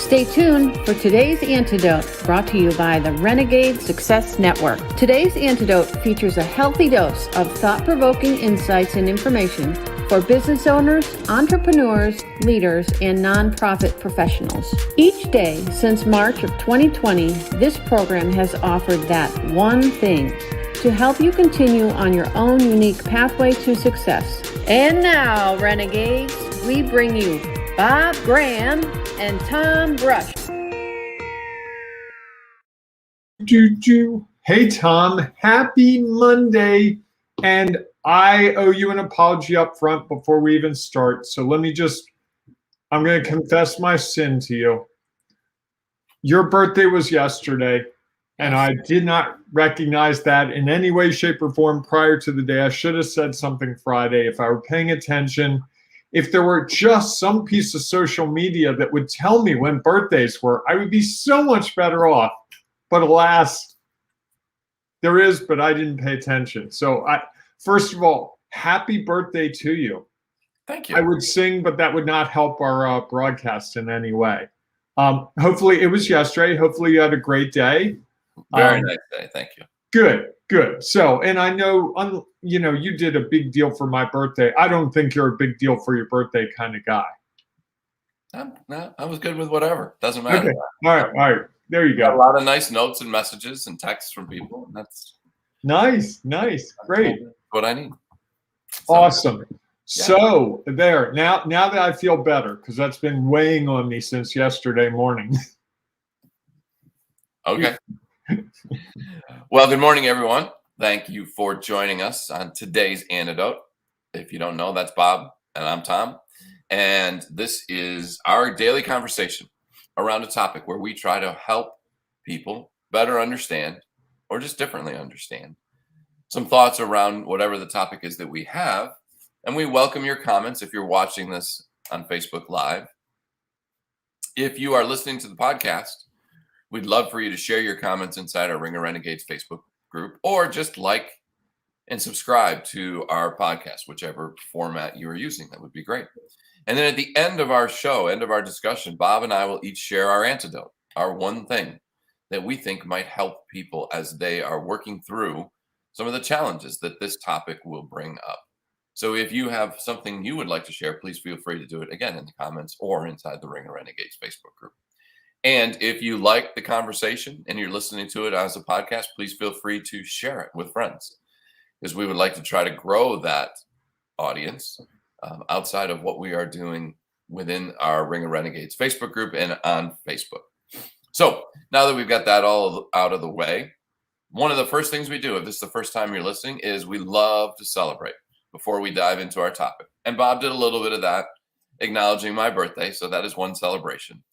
Stay tuned for today's Antidote, brought to you by the Renegade Success Network. Today's Antidote features a healthy dose of thought-provoking insights and information for business owners, entrepreneurs, leaders, and nonprofit professionals. Each day since March of 2020, this program has offered that one thing to help you continue on your own unique pathway to success. And now, Renegades, we bring you Bob Graham and Tom Brush. Hey, Tom, happy Monday. And I owe you an apology up front before we even start. So I'm going to confess my sin to you. Your birthday was yesterday, and I did not recognize that in any way, shape, or form prior to the day. I should have said something Friday if I were paying attention. If there were just some piece of social media that would tell me when birthdays were, I would be so much better off. But alas, there is, but I didn't pay attention. So first of all, happy birthday to you. Thank you. I would sing, but that would not help our broadcast in any way. Hopefully it was yesterday. Hopefully you had a great day. Very nice day. Thank you. Good. So, and I know, you did a big deal for my birthday. I don't think you're a big deal for your birthday kind of guy. No, I was good with whatever. Doesn't matter. Okay. All right. There you go. A lot of nice notes and messages and texts from people. That's nice. Great. What I need. Awesome. Yeah. So there, now that I feel better, because that's been weighing on me since yesterday morning. Okay. Well, good morning, everyone. Thank you for joining us on today's Antidote. If you don't know, that's Bob and I'm Tom. And this is our daily conversation around a topic where we try to help people better understand, or just differently understand, some thoughts around whatever the topic is that we have. And we welcome your comments if you're watching this on Facebook Live. If you are listening to the podcast, we'd love for you to share your comments inside our Ring of Renegades Facebook group, or just like and subscribe to our podcast, whichever format you are using. That would be great. And then at the end of our show, end of our discussion, Bob and I will each share our antidote, our one thing that we think might help people as they are working through some of the challenges that this topic will bring up. So if you have something you would like to share, please feel free to do it again in the comments or inside the Ring of Renegades Facebook group. And if you like the conversation and you're listening to it as a podcast, please feel free to share it with friends, because we would like to try to grow that audience outside of what we are doing within our Ring of Renegades Facebook group and on Facebook. So now that we've got that all out of the way, one of the first things we do, if this is the first time you're listening, is we love to celebrate before we dive into our topic. And Bob did a little bit of that, acknowledging my birthday. So that is one celebration.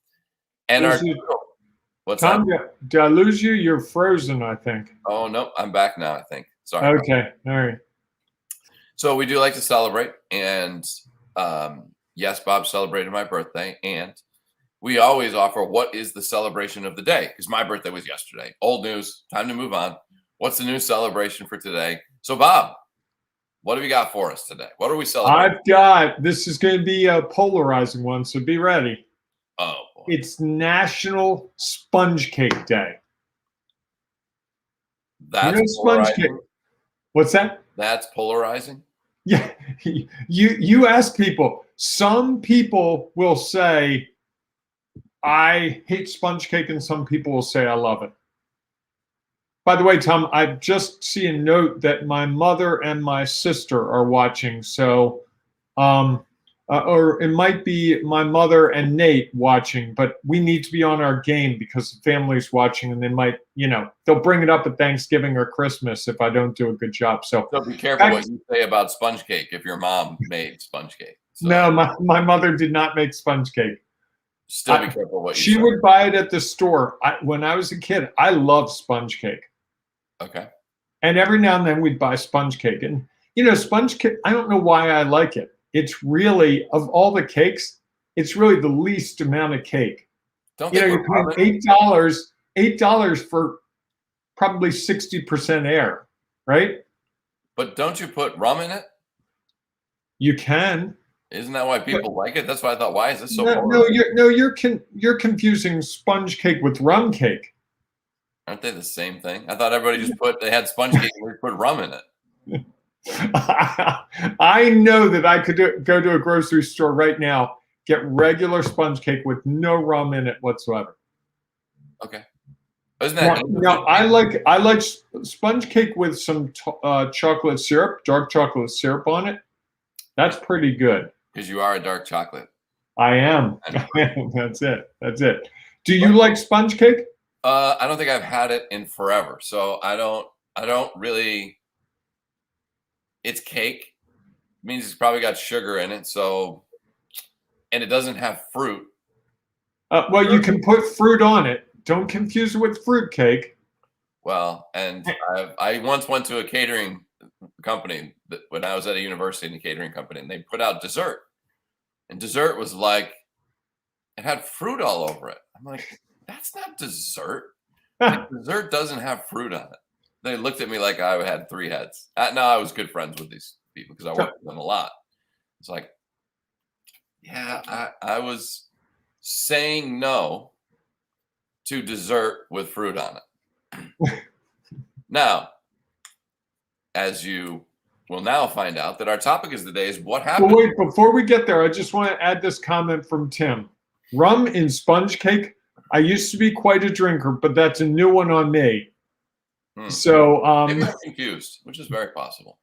And what's Tom, that? Did I lose you? You're frozen, I think. Oh, no, I'm back now, I think. Sorry. Okay. All right. So we do like to celebrate. And yes, Bob celebrated my birthday. And we always offer what is the celebration of the day, because my birthday was yesterday. Old news. Time to move on. What's the new celebration for today? So, Bob, what have you got for us today? What are we celebrating? This is going to be a polarizing one, so be ready. Oh, boy. It's National Sponge Cake Day. That's sponge cake. What's that? That's polarizing? Yeah. You ask people. Some people will say, I hate sponge cake, and some people will say, I love it. By the way, Tom, I just see a note that my mother and my sister are watching. So, or it might be my mother and Nate watching, but we need to be on our game because the family's watching, and they might, they'll bring it up at Thanksgiving or Christmas if I don't do a good job. So be careful what you say about sponge cake if your mom made sponge cake. So. No, my mother did not make sponge cake. Still be careful what you say. She would buy it at the store. When I was a kid, I loved sponge cake. Okay. And every now and then we'd buy sponge cake. And, sponge cake, I don't know why I like it. It's really, of all the cakes, it's really the least amount of cake. Don't you're paying $8 for probably 60% air, right? But don't you put rum in it? You can. Isn't that why people like it? That's why I thought, why is this so No, boring? you're confusing sponge cake with rum cake. Aren't they the same thing? I thought everybody they had sponge cake and they put rum in it. I know that I could go to a grocery store right now, get regular sponge cake with no rum in it whatsoever. Okay. Isn't that No, I like sponge cake with some chocolate syrup, dark chocolate syrup on it. That's pretty good. because you are a dark chocolate? I am. That's it. Do you like sponge cake? I don't think I've had it in forever, so I don't really. It's cake. It means it's probably got sugar in it, and it doesn't have fruit. Well, you can put fruit on it. Don't confuse it with fruit cake. Well, and I once went to a catering company when I was at a university in a catering company, and they put out dessert, and dessert was like it had fruit all over it. I'm like, that's not dessert. Dessert doesn't have fruit on it. They looked at me like I had three heads. No, I was good friends with these people because I worked with them a lot. It's like, yeah, I was saying no to dessert with fruit on it. Now, as you will now find out, that our topic is today is what happened. Well, wait, before we get there, I just want to add this comment from Tim. Rum in sponge cake. I used to be quite a drinker, but that's a new one on me. So maybe I'm confused, which is very possible.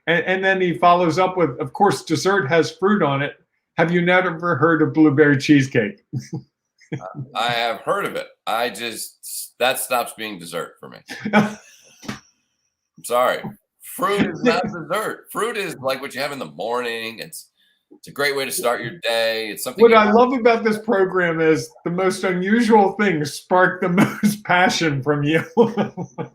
And then he follows up with, of course, dessert has fruit on it. Have you never heard of blueberry cheesecake? I have heard of it. That stops being dessert for me. I'm sorry. Fruit is not dessert. Fruit is like what you have in the morning. It's a great way to start your day. It's something. What I love about this program is the most unusual things spark the most passion from you.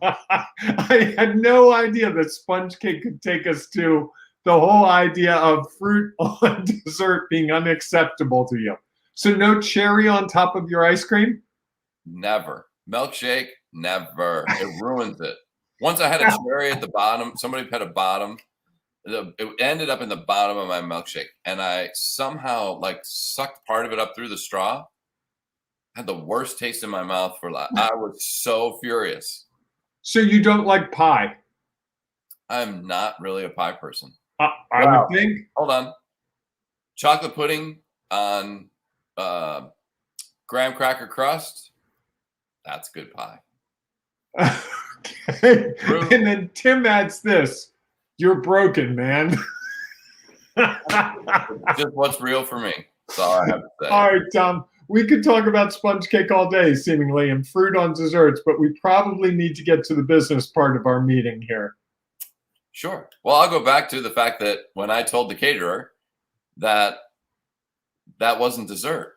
I had no idea that sponge cake could take us to the whole idea of fruit on dessert being unacceptable to you. So no cherry on top of your ice cream? Never. Milkshake? Never. It ruins it. Once I had a cherry at the bottom. Somebody put a bottom. It ended up in the bottom of my milkshake, and I somehow sucked part of it up through the straw. Had the worst taste in my mouth for that. I was so furious. So you don't like pie? I'm not really a pie person. I would think. Hold on. Chocolate pudding on graham cracker crust. That's good pie. Okay. And then Tim adds this. You're broken, man. Just what's real for me. That's all I have to say. All right, Tom. We could talk about sponge cake all day, seemingly, and fruit on desserts, but we probably need to get to the business part of our meeting here. Sure. Well, I'll go back to the fact that when I told the caterer that wasn't dessert,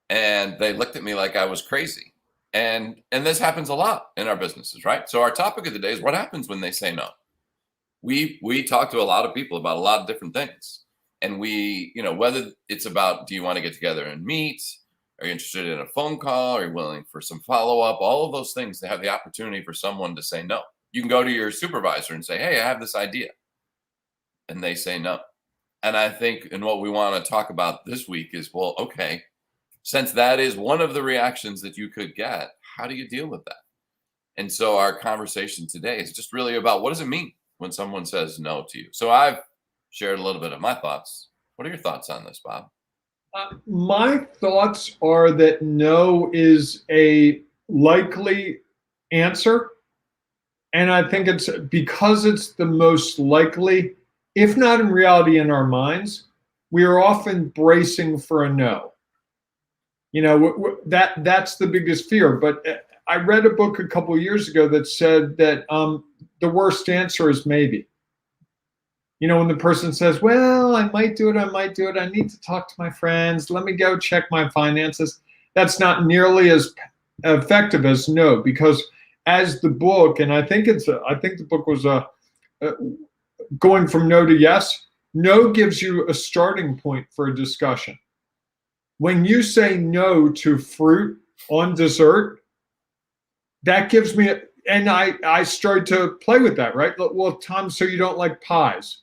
and they looked at me like I was crazy. And this happens a lot in our businesses, right? So our topic of the day is what happens when they say no. We talk to a lot of people about a lot of different things. And whether it's about, do you want to get together and meet? Are you interested in a phone call? Are you willing for some follow-up? All of those things, they have the opportunity for someone to say no. You can go to your supervisor and say, hey, I have this idea. And they say no. And I think, and what we want to talk about this week is, well, okay, since that is one of the reactions that you could get, how do you deal with that? And so our conversation today is just really about, what does it mean when someone says no to you? So I've shared a little bit of my thoughts. What are your thoughts on this, Bob? My thoughts are that no is a likely answer. And I think it's because it's the most likely, if not in reality in our minds, we are often bracing for a no. That's the biggest fear. But I read a book a couple of years ago that said that the worst answer is maybe. When the person says, well, I might do it. I need to talk to my friends. Let me go check my finances. That's not nearly as effective as no, because as the book, and I think the book was going from no to yes. No gives you a starting point for a discussion. When you say no to fruit on dessert, that gives me, and I start to play with that, right? Well, Tom, so you don't like pies.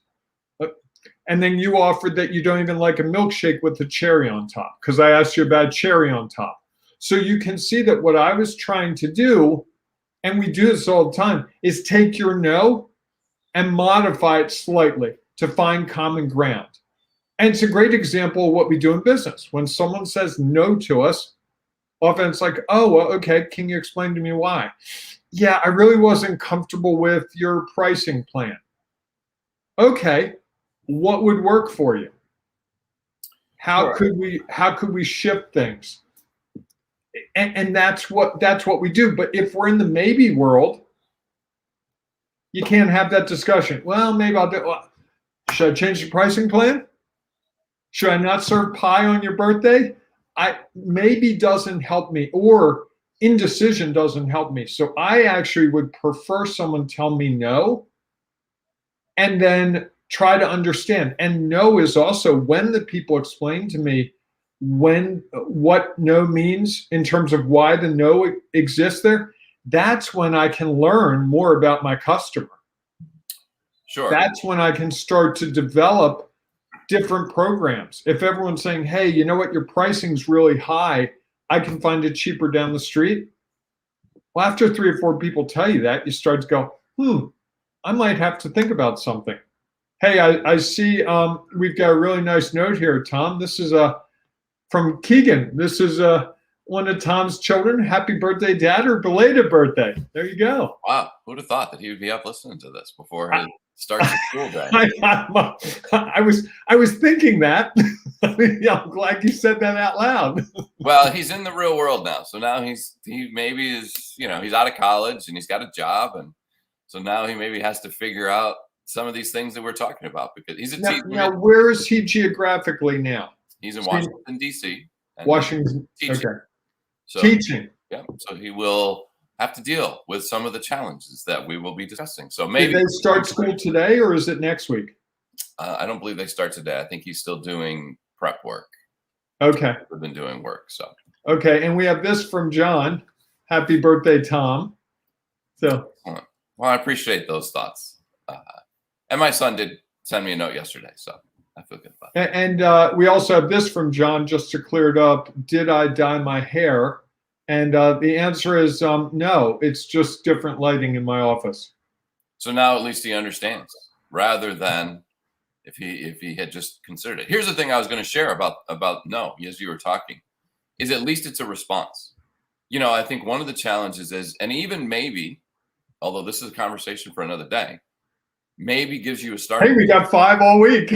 And then you offered that you don't even like a milkshake with a cherry on top because I asked you about cherry on top. So you can see that what I was trying to do, and we do this all the time, is take your no and modify it slightly to find common ground. And it's a great example of what we do in business. When someone says no to us, often it's like, oh, well, okay, can you explain to me why? Yeah, I really wasn't comfortable with your pricing plan. Okay, what would work for you? How could we shift things? And that's what we do. But if we're in the maybe world, you can't have that discussion. Well, maybe I'll do. Well, should I change the pricing plan? Should I not serve pie on your birthday? Maybe doesn't help me, or indecision doesn't help me. So I actually would prefer someone tell me no, and then try to understand. And no is also when the people explain to me what no means in terms of why the no exists there. That's when I can learn more about my customer. Sure. That's when I can start to develop different programs. If everyone's saying, hey, you know what, your pricing's really high, I can find it cheaper down the street. Well, after 3 or 4 people tell you that, you start to go, I might have to think about something. Hey, I see we've got a really nice note here, Tom. This is from Keegan. This is one of Tom's children. Happy birthday, Dad, or belated birthday. There you go. Wow. Who'd have thought that he would be up listening to this before he starts the school day? I was thinking that. I'm glad you said that out loud. Well, he's in the real world now. So now he maybe is, he's out of college and he's got a job. And so now he maybe has to figure out some of these things that we're talking about because he's a teacher. Now, where is he geographically now? He's in Washington, D.C. Washington. Teaching. Okay. So, teaching. Yeah. So he will have to deal with some of the challenges that we will be discussing. So maybe did they start school today or is it next week? I don't believe they start today. I think he's still doing prep work. Okay. We've been doing work. So. Okay. And we have this from John. Happy birthday, Tom. So. Well, I appreciate those thoughts. And my son did send me a note yesterday. So I feel good about it. And we also have this from John, just to clear it up. Did I dye my hair? And the answer is no. It's just different lighting in my office. So now at least he understands, rather than if he had just considered it. Here's the thing I was going to share about no, as you were talking, is at least it's a response. I think one of the challenges is, and even maybe, although this is a conversation for another day, maybe gives you a start. Hey, we got 5 all week.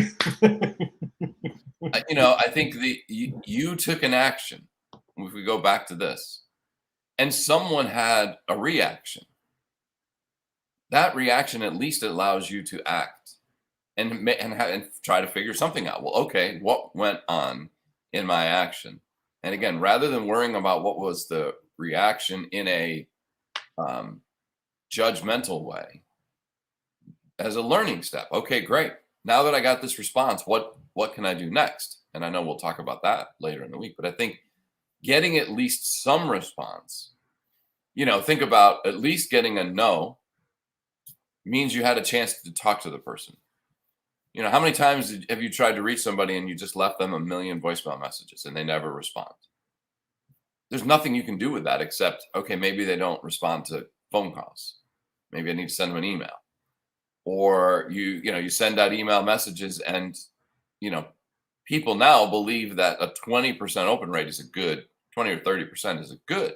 I think you took an action. If we go back to this, and someone had a reaction, that reaction at least allows you to act and try to figure something out. Well, okay, what went on in my action? And again, rather than worrying about what was the reaction in a judgmental way, as a learning step. Okay, great. Now that I got this response, what can I do next? And I know we'll talk about that later in the week, but I think getting at least some response, think about at least getting a no means you had a chance to talk to the person. How many times have you tried to reach somebody and you just left them a million voicemail messages and they never respond? There's nothing you can do with that except, okay, maybe they don't respond to phone calls. Maybe I need to send them an email. Or you send out email messages and, people now believe that a 20% open rate is a good, 20 or 30% is a good.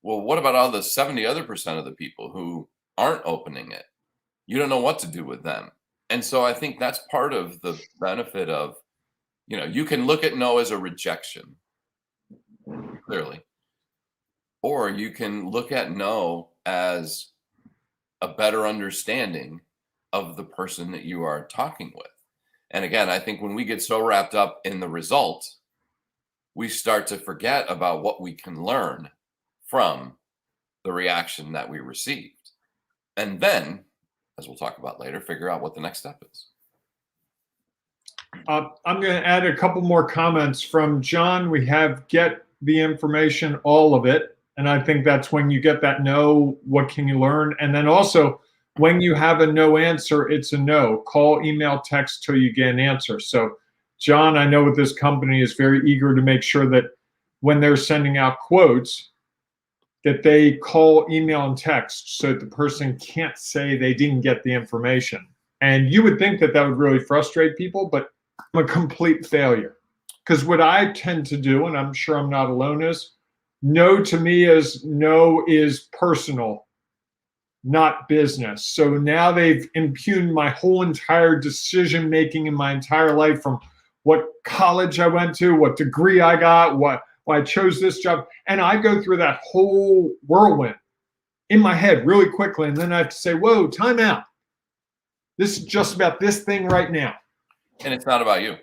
Well, what about all the 70 other percent of the people who aren't opening it? You don't know what to do with them. And so I think that's part of the benefit of, you can look at no as a rejection, clearly, or you can look at no as a better understanding of the person that you are talking with. And again, I think when we get so wrapped up in the result, we start to forget about what we can learn from the reaction that we received. And then, as we'll talk about later, figure out what the next step is. I'm going to add a couple more comments from John. We have get the information, all of it. And I think that's when you get that no, what can you learn? And then also When you have a no answer, it's a no. Call, email, text till you get an answer. So, John, I know with this company is very eager to make sure that when they're sending out quotes, that they call, email, and text so that the person can't say they didn't get the information. And you would think that that would really frustrate people, but I'm a complete failure. Because what I tend to do, and I'm sure I'm not alone, is no to me is no is personal, not business. So now they've impugned my whole entire decision making in my entire life, from what college I went to, what degree I got, why I chose this job. And I go through that whole whirlwind in my head really quickly. And then I have to say, whoa, time out. This is just about this thing right now. And it's not about you.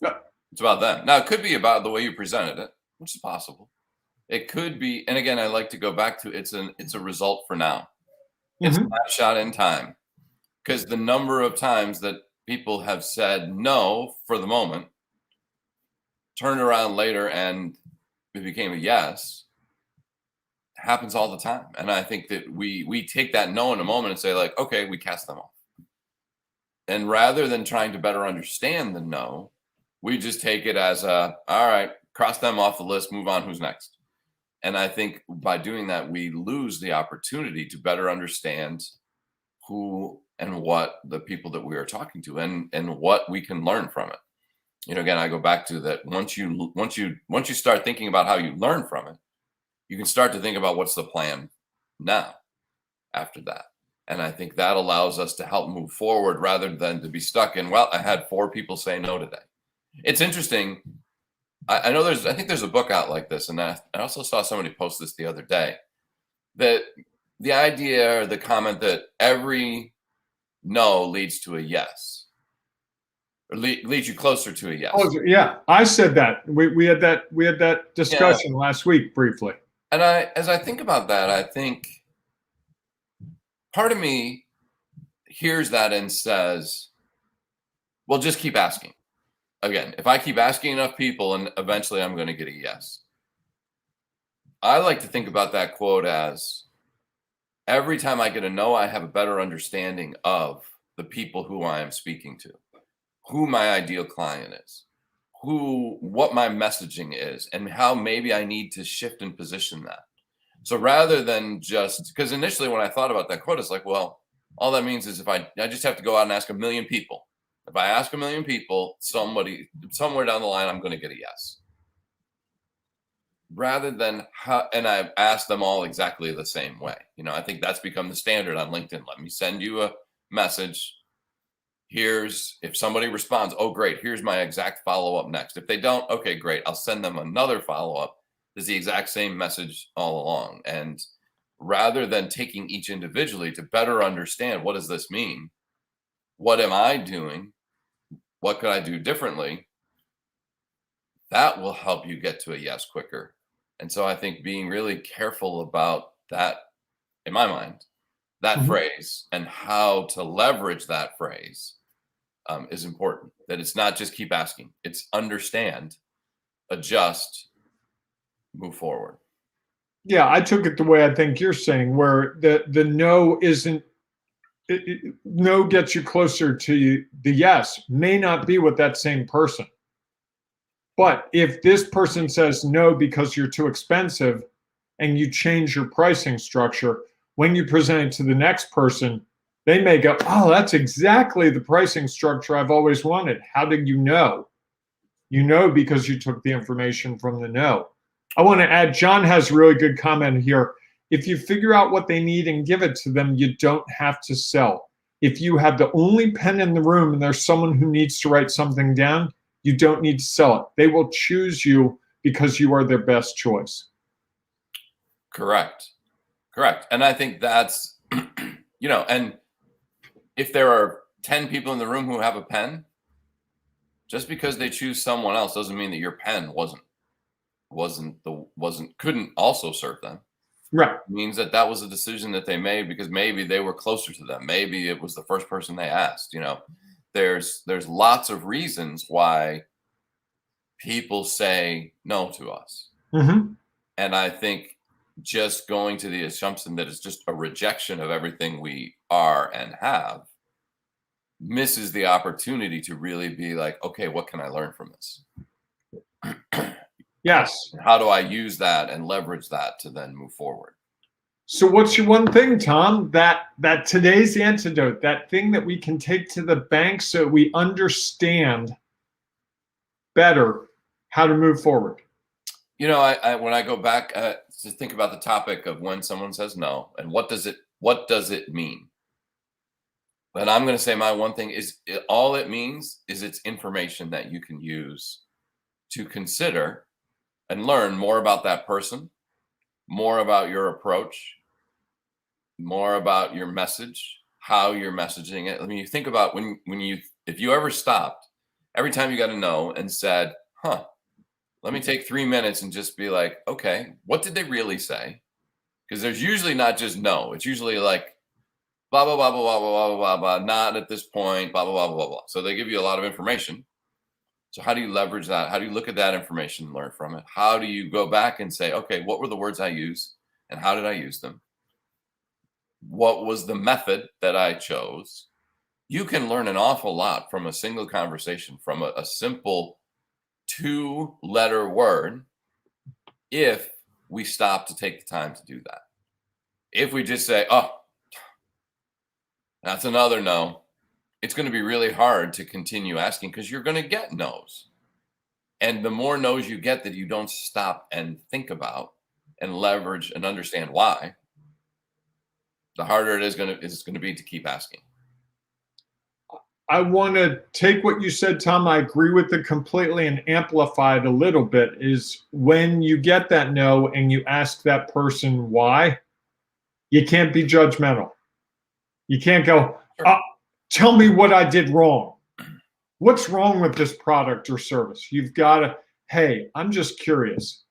No. It's about them. Now, it could be about the way you presented it, which is possible. It could be, and again, I like to go back to it's a result for now. It's a snapshot in time, because the number of times that people have said no for the moment, turned around later and it became a yes, happens all the time. And I think that we take that no in a moment and say, like, okay, we cast them off. And rather than trying to better understand the no, we just take it as all right, cross them off the list, move on, who's next? And I think by doing that, we lose the opportunity to better understand who and what the people that we are talking to and what we can learn from it. Again, I go back to that. Once you start thinking about how you learn from it, you can start to think about what's the plan now after that. And I think that allows us to help move forward rather than to be stuck in, well, I had 4 people say no today. It's interesting. I know I think there's a book out like this, and I also saw somebody post this the other day, that the idea or the comment that every no leads to a yes, or leads you closer to a yes. Oh, yeah, I said that. We had that discussion last week briefly. And as I think about that, I think part of me hears that and says, well, just keep asking. Again, if I keep asking enough people, and eventually I'm going to get a yes. I like to think about that quote as, every time I get a no, I have a better understanding of the people who I am speaking to, who my ideal client is, what my messaging is, and how maybe I need to shift and position that. So rather than just, because initially when I thought about that quote, it's like, well, all that means is if I just have to go out and ask 1 million people. If I ask 1 million people, somebody somewhere down the line, I'm going to get a yes. Rather than and I've asked them all exactly the same way. I think that's become the standard on LinkedIn. Let me send you a message. If somebody responds, oh, great, here's my exact follow-up next. If they don't, okay, great. I'll send them another follow-up. It's the exact same message all along. And rather than taking each individually to better understand, what does this mean? What am I doing? What could I do differently? That will help you get to a yes quicker. And so I think being really careful about that, in my mind, that phrase and how to leverage that phrase is important. That it's not just keep asking, it's understand, adjust, move forward. Yeah, I took it the way I think you're saying, where the no isn't, no gets you closer to the yes, may not be with that same person. But if this person says no because you're too expensive and you change your pricing structure, when you present it to the next person, they may go, oh, that's exactly the pricing structure I've always wanted. How did you know? You know because you took the information from the no. I want to add, John has a really good comment here. If you figure out what they need and give it to them, you don't have to sell. If you have the only pen in the room and there's someone who needs to write something down, you don't need to sell it. They will choose you because you are their best choice. Correct. And I think that's, and if there are 10 people in the room who have a pen, just because they choose someone else doesn't mean that your pen couldn't also serve them. Right. It means that was a decision that they made because maybe they were closer to them. Maybe it was the first person they asked. There's lots of reasons why people say no to us. Mm-hmm. And I think just going to the assumption that it's just a rejection of everything we are and have misses the opportunity to really be like, okay, what can I learn from this? Yes. How do I use that and leverage that to then move forward? So what's your one thing, Tom, that today's antidote, that thing that we can take to the bank so we understand better how to move forward? You know, I when I go back to think about the topic of when someone says no and what does it mean? And I'm going to say my one thing is all it means is it's information that you can use to consider and learn more about that person, more about your approach, more about your message, how you're messaging it. I mean, you think about if you ever stopped every time you got a no and said, let me take 3 minutes and just be like, okay, what did they really say? Because there's usually not just no. It's usually like blah, blah, blah, blah, blah, blah, blah, blah, blah, not at this point, blah, blah, blah, blah, blah. So they give you a lot of information. So how do you leverage that? How do you look at that information and learn from it? How do you go back and say, okay, what were the words I used and how did I use them? What was the method that I chose? You can learn an awful lot from a single conversation, from a simple 2-letter word, if we stop to take the time to do that. If we just say, oh, that's another no, it's going to be really hard to continue asking because you're going to get no's. And the more no's you get that you don't stop and think about and leverage and understand why, the harder it's going to be to keep asking. I want to take what you said, Tom. I agree with it completely and amplify it a little bit. Is when you get that no and you ask that person why, you can't be judgmental. You can't go, tell me what I did wrong. What's wrong with this product or service? You've got to, hey, I'm just curious.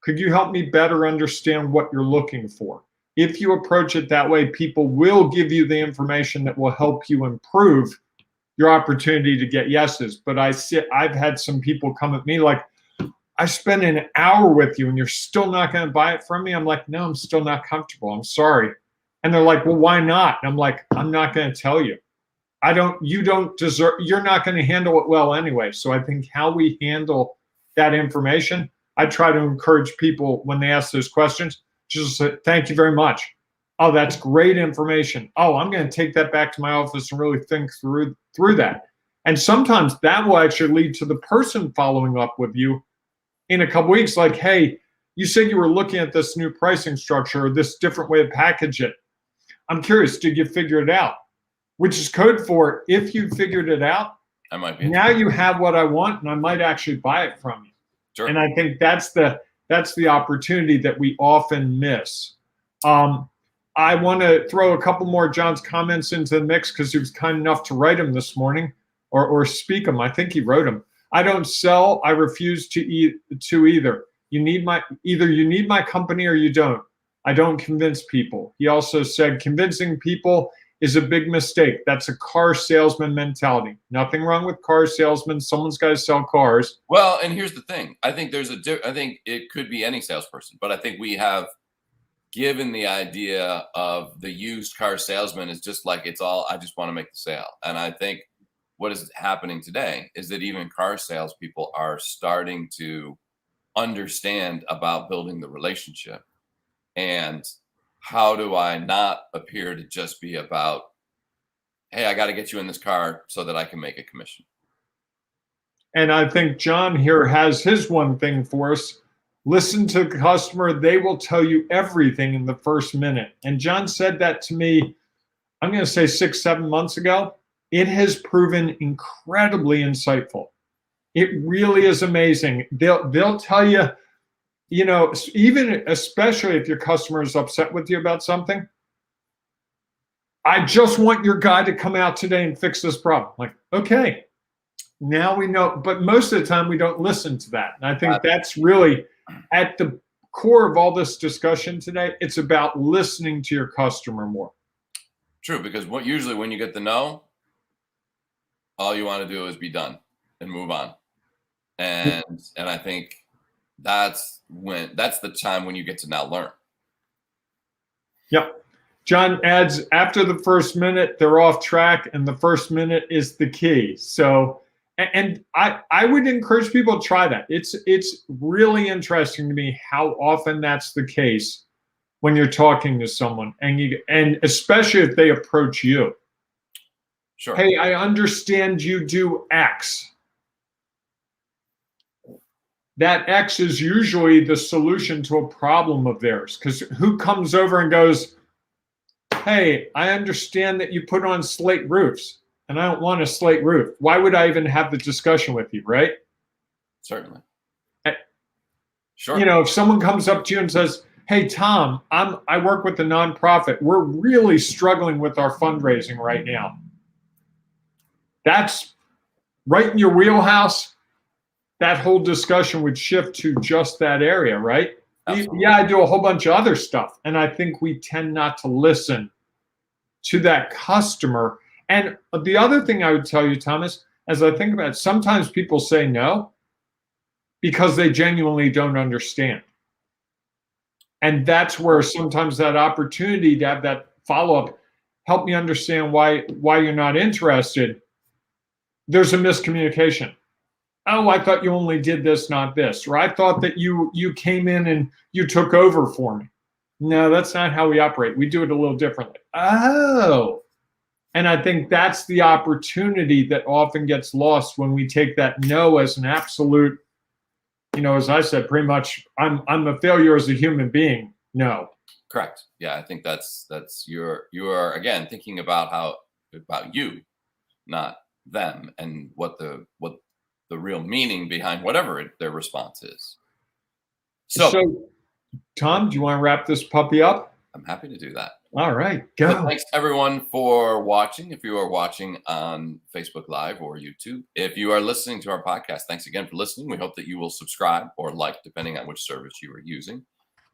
Could you help me better understand what you're looking for? If you approach it that way, people will give you the information that will help you improve your opportunity to get yeses. But I've had some people come at me like, I spent an hour with you and you're still not going to buy it from me. I'm like, no, I'm still not comfortable. I'm sorry. And they're like, well, why not? And I'm like, I'm not going to tell you. You don't deserve, you're not going to handle it well anyway. So I think how we handle that information, I try to encourage people when they ask those questions, just say, thank you very much. Oh, that's great information. Oh, I'm going to take that back to my office and really think through that. And sometimes that will actually lead to the person following up with you in a couple weeks. Like, hey, you said you were looking at this new pricing structure or this different way to package it. I'm curious, did you figure it out? Which is code for, if you figured it out, I might be. Now you have what I want and I might actually buy it from you. Sure. And I think that's the opportunity that we often miss. I want to throw a couple more John's comments into the mix because he was kind enough to write them this morning or speak them. I think he wrote them. I don't sell. I refuse to either. You need my company or you don't. I don't convince people. He also said convincing people is a big mistake. That's a car salesman mentality. Nothing wrong with car salesmen. Someone's got to sell cars. Well, and here's the thing. I think I think it could be any salesperson, but I think we have given the idea of the used car salesman is just like, it's all, I just want to make the sale. And I think what is happening today is that even car salespeople are starting to understand about building the relationship. And how do I not appear to just be about, hey, I got to get you in this car so that I can make a commission? And I think John here has his one thing for us. Listen to the customer. They will tell you everything in the first minute. And John said that to me, I'm going to say 6-7 months ago. It has proven incredibly insightful. It really is amazing. They'll tell you, you know, even especially if your customer is upset with you about something, I just want your guy to come out today and fix this problem. Like, okay, now we know. But most of the time we don't listen to that. And I think that's really at the core of all this discussion today. It's about listening to your customer more. True, because usually when you get the no, all you want to do is be done and move on. And I think that's the time when you get to now learn. Yep. John adds, after the first minute, they're off track, and the first minute is the key. So, and I would encourage people to try that. It's really interesting to me how often that's the case when you're talking to someone, and especially if they approach you. Sure. Hey, I understand you do X. That X is usually the solution to a problem of theirs, because who comes over and goes, hey, I understand that you put on slate roofs, and I don't want a slate roof. Why would I even have the discussion with you, right? Certainly. Sure. You know, if someone comes up to you and says, hey, Tom, I work with a nonprofit. We're really struggling with our fundraising right now. That's right in your wheelhouse. That whole discussion would shift to just that area, right? Absolutely. Yeah, I do a whole bunch of other stuff. And I think we tend not to listen to that customer. And the other thing I would tell you, Thomas, as I think about it, sometimes people say no because they genuinely don't understand. And that's where sometimes that opportunity to have that follow-up, help me understand why you're not interested. There's a miscommunication. Oh, I thought you only did this, not this. Or I thought that you came in and you took over for me. No, that's not how we operate. We do it a little differently. Oh. And I think that's the opportunity that often gets lost when we take that no as an absolute, you know, as I said, pretty much, I'm a failure as a human being. No. Correct. Yeah, I think that's you are again thinking about you, not them, and what the real meaning behind whatever their response is. So, Tom, do you want to wrap this puppy up? I'm happy to do that. All right, go. So thanks everyone for watching. If you are watching on Facebook Live or YouTube, if you are listening to our podcast, thanks again for listening. We hope that you will subscribe or like, depending on which service you are using,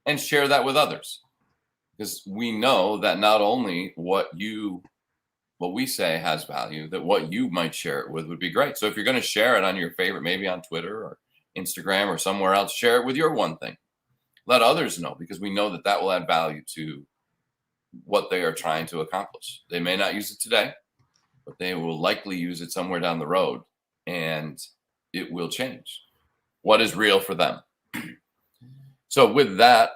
and share that with others. Because we know that not only what we say has value, that what you might share it with would be great. So if you're going to share it on your favorite, maybe on Twitter or Instagram or somewhere else, share it with your one thing. Let others know, because we know that will add value to what they are trying to accomplish. They may not use it today, but they will likely use it somewhere down the road, and it will change what is real for them. So with that,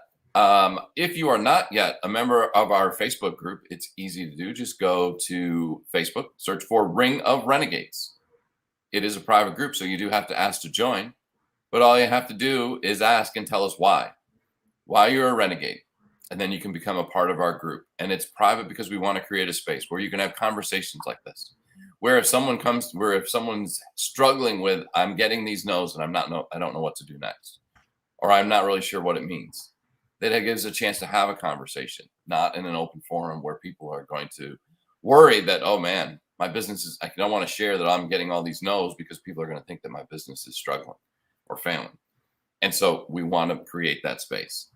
if you are not yet a member of our Facebook group, it's easy to do. Just go to Facebook, search for Ring of Renegades. It is a private group, so you do have to ask to join, but all you have to do is ask and tell us why you're a renegade. And then you can become a part of our group. And it's private because we want to create a space where you can have conversations like this, where if someone's struggling with, I'm getting these no's and I don't know what to do next, or I'm not really sure what it means, that it gives a chance to have a conversation, not in an open forum where people are going to worry that, oh man, my business is, I don't want to share that I'm getting all these no's because people are going to think that my business is struggling or failing. And so we want to create that space.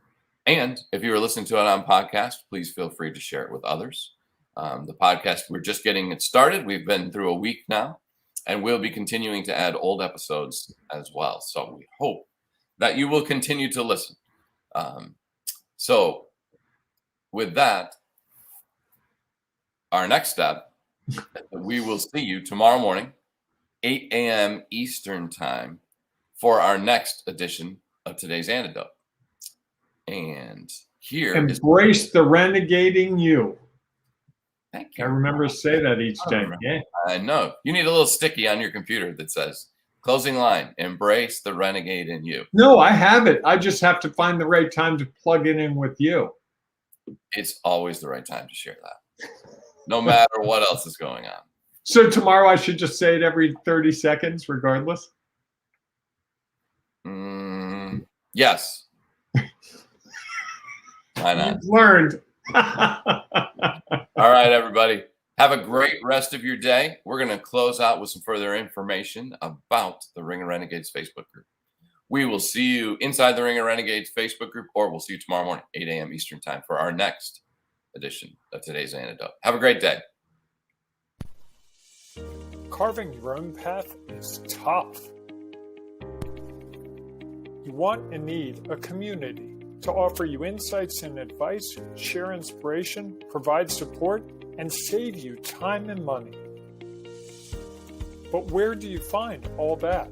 And if you are listening to it on podcast, please feel free to share it with others. The podcast, we're just getting it started. We've been through a week now, and we'll be continuing to add old episodes as well. So we hope that you will continue to listen. So with that, our next step, we will see you tomorrow morning, 8 a.m. Eastern time, for our next edition of today's Antidote. And here embrace the renegading you. Thank you. I remember to say that each day. Yeah. I know. You need a little sticky on your computer that says, closing line, embrace the renegade in you. No, I have it. I just have to find the right time to plug it in with you. It's always the right time to share that, no matter what else is going on. So tomorrow I should just say it every 30 seconds regardless? Yes. Why not? You've learned. All right, everybody. Have a great rest of your day. We're going to close out with some further information about the Ring of Renegades Facebook group. We will see you inside the Ring of Renegades Facebook group, or we'll see you tomorrow morning, 8 a.m. Eastern time, for our next edition of today's Antidote. Have a great day. Carving your own path is tough. You want and need a community to offer you insights and advice, share inspiration, provide support, and save you time and money. But where do you find all that?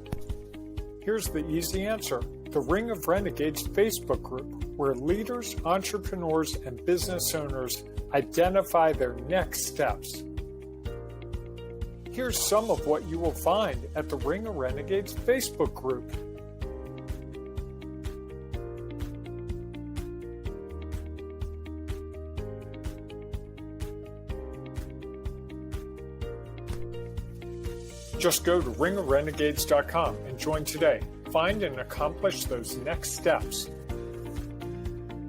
Here's the easy answer: the Ring of Renegades Facebook group, where leaders, entrepreneurs, and business owners identify their next steps. Here's some of what you will find at the Ring of Renegades Facebook group. Just go to ringofrenegades.com and join today. Find and accomplish those next steps.